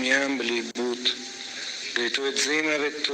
miam belibut, itu edzima betu.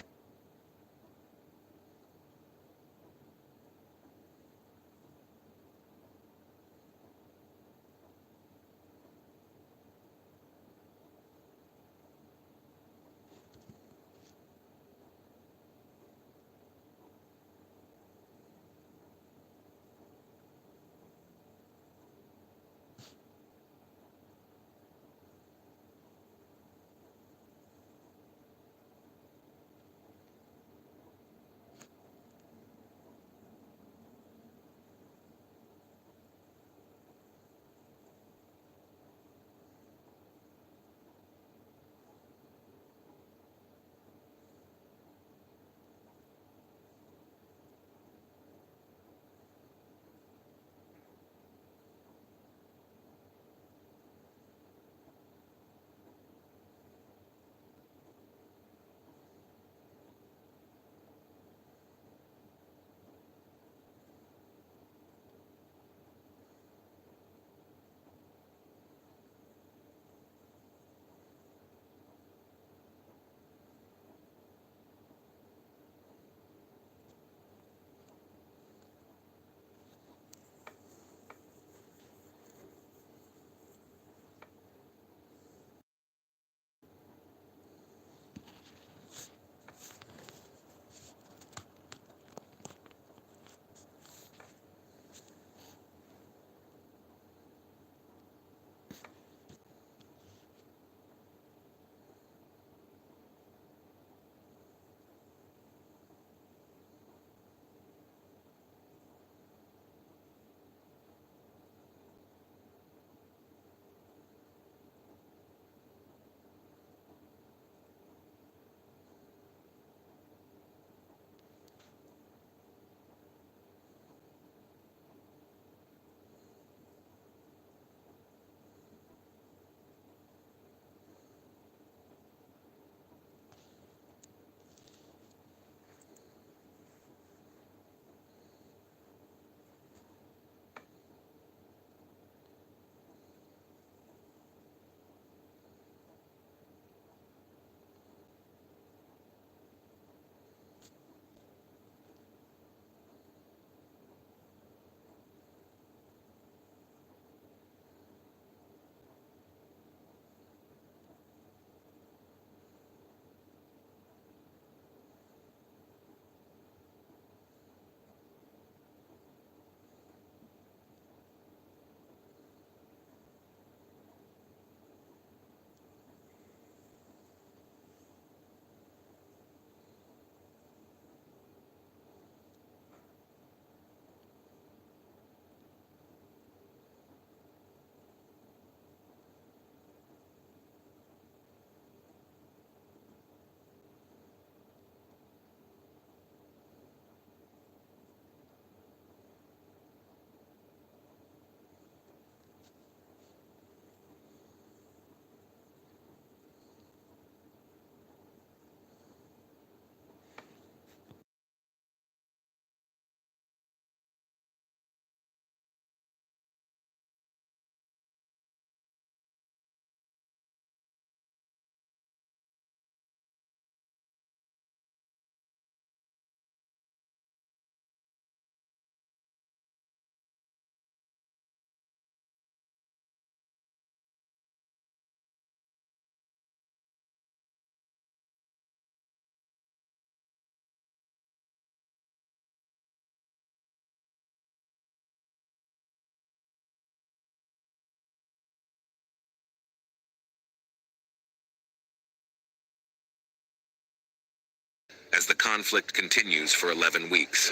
As the conflict continues for 11 weeks.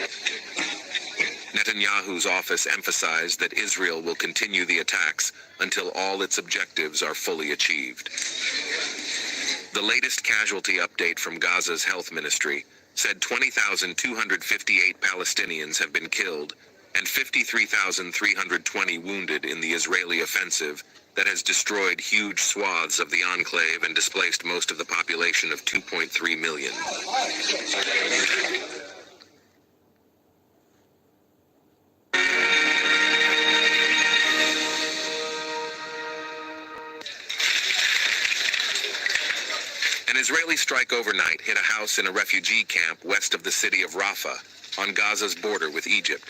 Netanyahu's office emphasized that Israel will continue the attacks until all its objectives are fully achieved. The latest casualty update from Gaza's health ministry said 20,258 Palestinians have been killed and 53,320 wounded in the Israeli offensive that has destroyed huge swaths of the enclave and displaced most of the population of 2.3 million. An Israeli strike overnight hit a house in a refugee camp west of the city of Rafah, on Gaza's border with Egypt.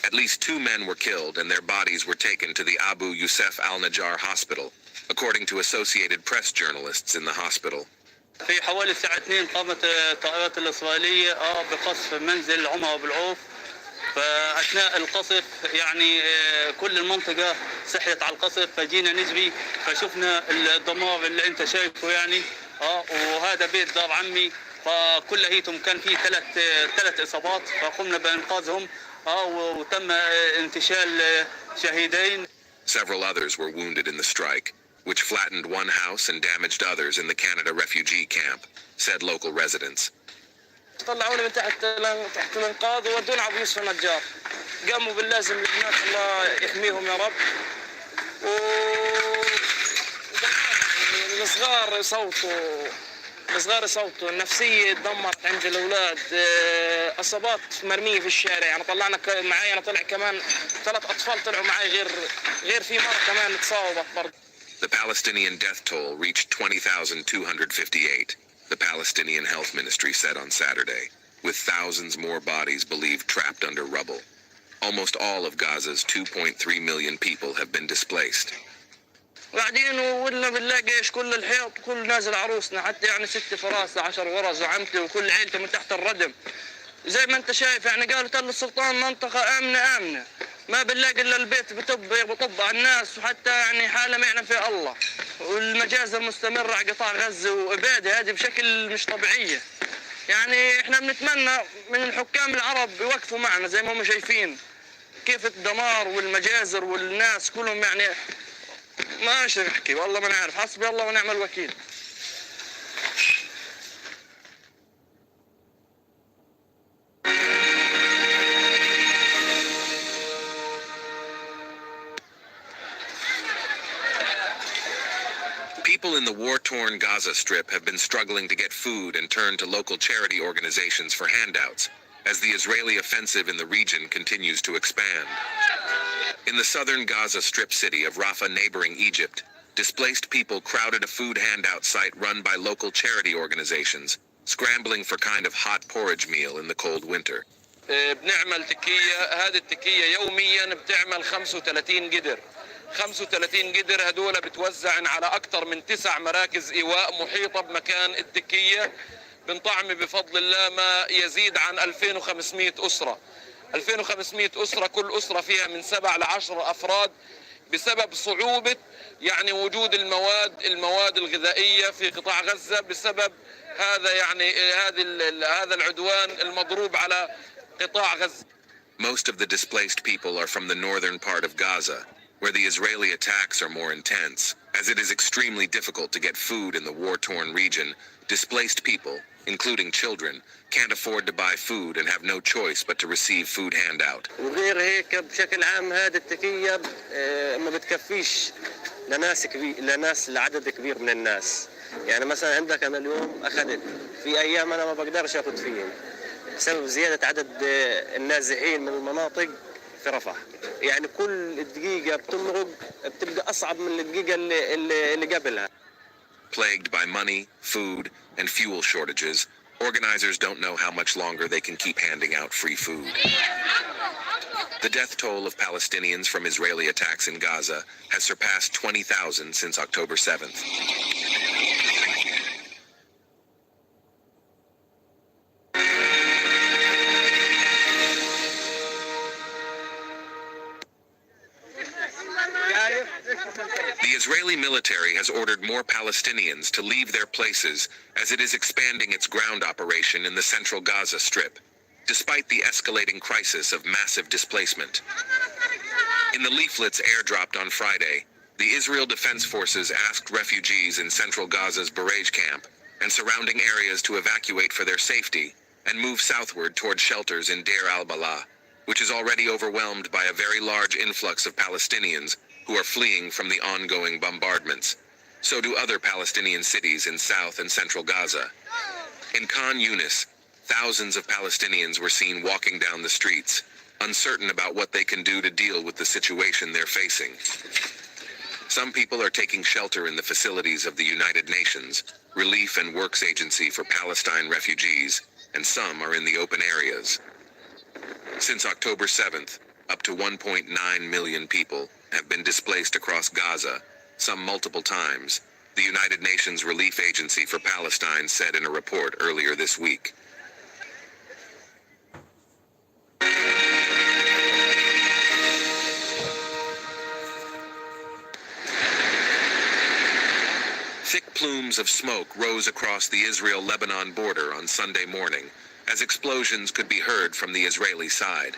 At least 2 men were killed and their bodies were taken to the Abu Yusuf al-Najjar hospital, according to Associated Press journalists in the hospital. في حوالي الساعة 2 قامت الطائرات الإسرائيلية بقصف منزل عمر بالعوف. فأثناء القصف يعني كل المنطقة صحيت على القصف، فجينا نجري فشفنا الدمار اللي أنت شايفه يعني وهذا بيت دار عمي، فكلياتهم كان فيه ثلاث إصابات، فقمنا بإنقاذهم وتم انتشال شهيدين. Several others were wounded in the strike, which flattened one house and damaged others in the Canada refugee camp, said local residents. طلعونا من تحت الانقاذ وودونا على مستشفى النجار. قاموا باللازم للناس، الله يحميهم يا رب. الصغار يصوتوا، النفسية تدمرت عند الأولاد، إصابات مرمية في الشارع. يعني طلعنا معي، أنا طلع كمان 3 أطفال طلعوا معي، غير في مرة كمان تصاوبت برضه. The Palestinian death toll reached 20,258, the Palestinian Health Ministry said on Saturday, with thousands more bodies believed trapped under rubble. Almost all of Gaza's 2.3 million people have been displaced. قاعدين ولا بنلاقي ايش كل الحيط كل نازل عروسنا، حتى يعني 6 فراس 10 غرز وعمتي وكل عيلتي من تحت الردم. زي ما انت شايف يعني قالوا تل السلطان منطقة آمنة، ما بنلاقي الا البيت بطب على الناس، وحتى يعني حالة ما يعلم فيها الله. والمجازر مستمرة على قطاع غزة وإبادة هذه بشكل مش طبيعية. يعني احنا بنتمنى من الحكام العرب يوقفوا معنا زي ما هم شايفين كيف الدمار والمجازر والناس كلهم، يعني ما ايش نحكي والله ما نعرف، حسبي الله ونعم الوكيل. People in the war-torn Gaza Strip have been struggling to get food and turn to local charity organizations for handouts, as the Israeli offensive in the region continues to expand. In the southern Gaza Strip city of Rafah neighboring Egypt, displaced people crowded a food handout site run by local charity organizations, scrambling for kind of hot porridge meal in the cold winter. بنعمل تكية، هذه التكية يوميا بتعمل 35 قدر. 35 قدر هدول بتوزع على أكثر من 9 مراكز إيواء محيطة بمكان التكية. بنطعم بفضل الله ما يزيد عن 2500 أسرة. 2500 أسرة، كل أسرة فيها من 7 ل 10 أفراد، بسبب صعوبة يعني وجود المواد الغذائية في قطاع غزة، بسبب هذا يعني هذا العدوان المضروب على قطاع غزة. Most of the displaced people are from the northern part of Gaza, where the Israeli attacks are more intense. As it is extremely difficult to get food in the war-torn region, displaced people, including children, can't afford to buy food and have no choice but to receive food handout. وغير هيك بشكل عام هذه التكية ما بتكفيش لناس لعدد كبير من الناس. يعني مثلا عندك أنا اليوم أخذت في أيام أنا ما بقدرش أخذ فيهم بسبب زيادة عدد النازحين من المناطق في رفح. يعني كل دقيقة بتمرق بتبقى أصعب من الدقيقة اللي قبلها. Plagued by money, food, and fuel shortages, organizers don't know how much longer they can keep handing out free food. The death toll of Palestinians from Israeli attacks in Gaza has surpassed 20,000 since October 7th. The Israeli military has ordered more Palestinians to leave their places as it is expanding its ground operation in the central Gaza Strip, despite the escalating crisis of massive displacement. In the leaflets airdropped on Friday, the Israel Defense Forces asked refugees in central Gaza's Barrage camp and surrounding areas to evacuate for their safety and move southward toward shelters in Deir al-Balah, which is already overwhelmed by a very large influx of Palestinians who are fleeing from the ongoing bombardments. So do other Palestinian cities in South and Central Gaza. In Khan Yunis, thousands of Palestinians were seen walking down the streets, uncertain about what they can do to deal with the situation they're facing. Some people are taking shelter in the facilities of the United Nations, Relief and Works Agency for Palestine Refugees, and some are in the open areas. Since October 7th, up to 1.9 million people have been displaced across Gaza, some multiple times, the United Nations Relief Agency for Palestine said in a report earlier this week. Thick plumes of smoke rose across the Israel-Lebanon border on Sunday morning, as explosions could be heard from the Israeli side.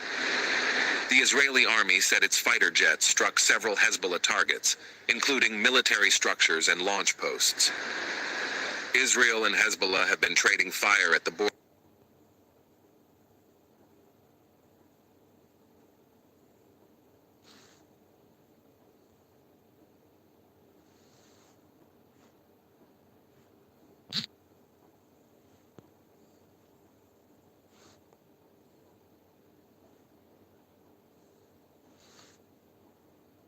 The Israeli army said its fighter jets struck several Hezbollah targets, including military structures and launch posts. Israel and Hezbollah have been trading fire at the border.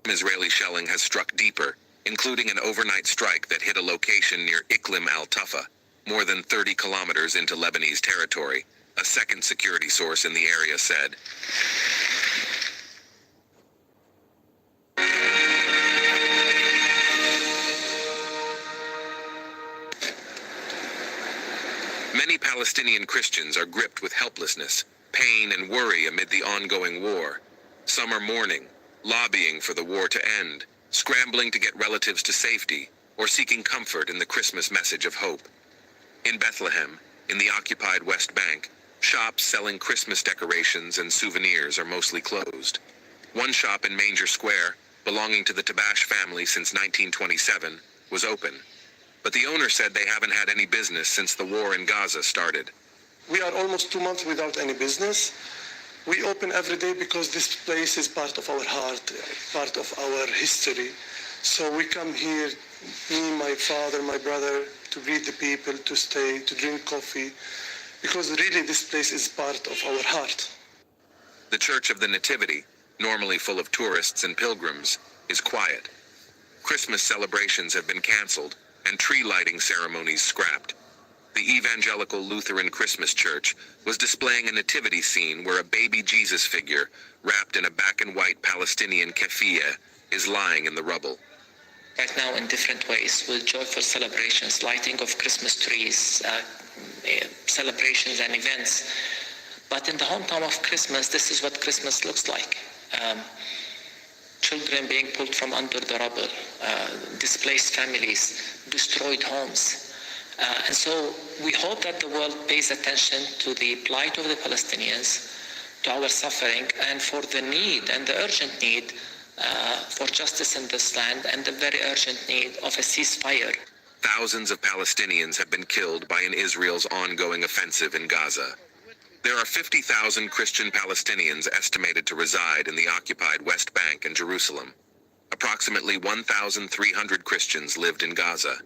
Israeli shelling has struck deeper, including an overnight strike that hit a location near Iklim al-Tufa, more than 30 kilometers into Lebanese territory, a second security source in the area said. Many Palestinian Christians are gripped with helplessness, pain, and worry amid the ongoing war. Some are mourning, lobbying for the war to end, scrambling to get relatives to safety, or seeking comfort in the Christmas message of hope. In Bethlehem, in the occupied West Bank, shops selling Christmas decorations and souvenirs are mostly closed. One shop in Manger Square, belonging to the Tabash family since 1927, was open. But the owner said they haven't had any business since the war in Gaza started. We are almost 2 months without any business. We open every day because this place is part of our heart, part of our history. So we come here, me, my father, my brother, to greet the people, to stay, to drink coffee, because really this place is part of our heart. The Church of the Nativity, normally full of tourists and pilgrims, is quiet. Christmas celebrations have been canceled and tree lighting ceremonies scrapped. The Evangelical Lutheran Christmas Church was displaying a nativity scene where a baby Jesus figure, wrapped in a black-and-white Palestinian keffiyeh, is lying in the rubble. Right now in different ways, with joyful celebrations, lighting of Christmas trees, celebrations and events. But in the hometown of Christmas, this is what Christmas looks like. Children being pulled from under the rubble, displaced families, destroyed homes. And so we hope that the world pays attention to the plight of the Palestinians, to our suffering, and for the need and the urgent need for justice in this land, and the very urgent need of a ceasefire. Thousands of Palestinians have been killed by Israel's ongoing offensive in Gaza. There are 50,000 Christian Palestinians estimated to reside in the occupied West Bank and Jerusalem. Approximately 1,300 Christians lived in Gaza.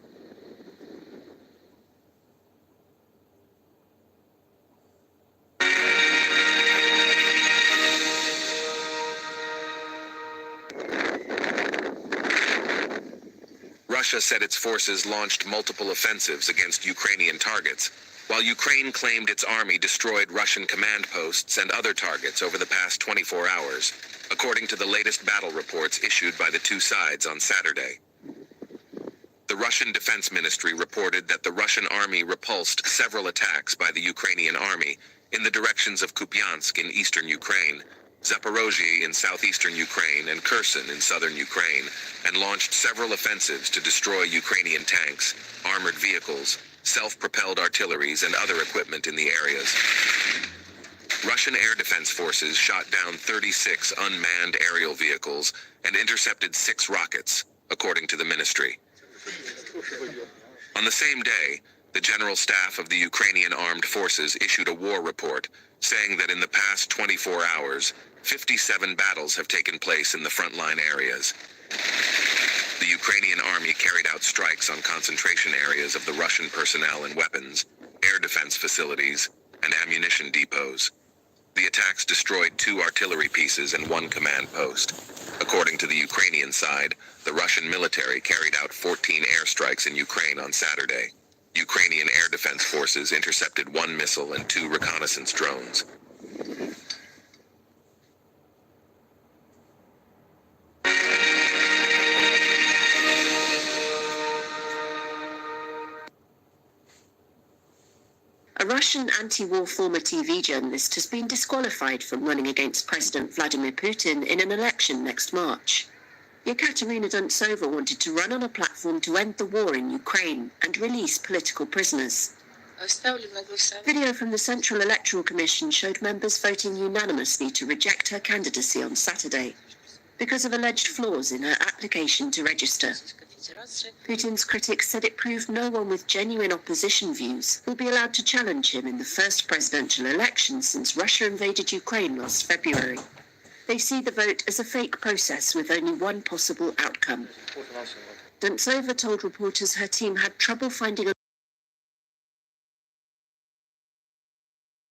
Russia said its forces launched multiple offensives against Ukrainian targets, while Ukraine claimed its army destroyed Russian command posts and other targets over the past 24 hours, according to the latest battle reports issued by the two sides on Saturday. The Russian Defense Ministry reported that the Russian army repulsed several attacks by the Ukrainian army in the directions of Kupiansk in eastern Ukraine, Zaporozhye in southeastern Ukraine, and Kherson in southern Ukraine, and launched several offensives to destroy Ukrainian tanks, armored vehicles, self-propelled artilleries, and other equipment in the areas. Russian air defense forces shot down 36 unmanned aerial vehicles and intercepted 6 rockets, according to the ministry. On the same day, the General Staff of the Ukrainian Armed Forces issued a war report, saying that in the past 24 hours, 57 battles have taken place in the frontline areas. The Ukrainian army carried out strikes on concentration areas of the Russian personnel and weapons, air defense facilities, and ammunition depots. The attacks destroyed 2 artillery pieces and 1 command post. According to the Ukrainian side, the Russian military carried out 14 airstrikes in Ukraine on Saturday. Ukrainian air defense forces intercepted 1 missile and 2 reconnaissance drones. A Russian anti-war former TV journalist has been disqualified from running against President Vladimir Putin in an election next March. Yekaterina Duntsova wanted to run on a platform to end the war in Ukraine and release political prisoners. Video from the Central Electoral Commission showed members voting unanimously to reject her candidacy on Saturday because of alleged flaws in her application to register. Putin's critics said it proved no one with genuine opposition views will be allowed to challenge him in the first presidential election since Russia invaded Ukraine last February. They see the vote as a fake process with only one possible outcome. Duntsova told reporters her team had trouble finding a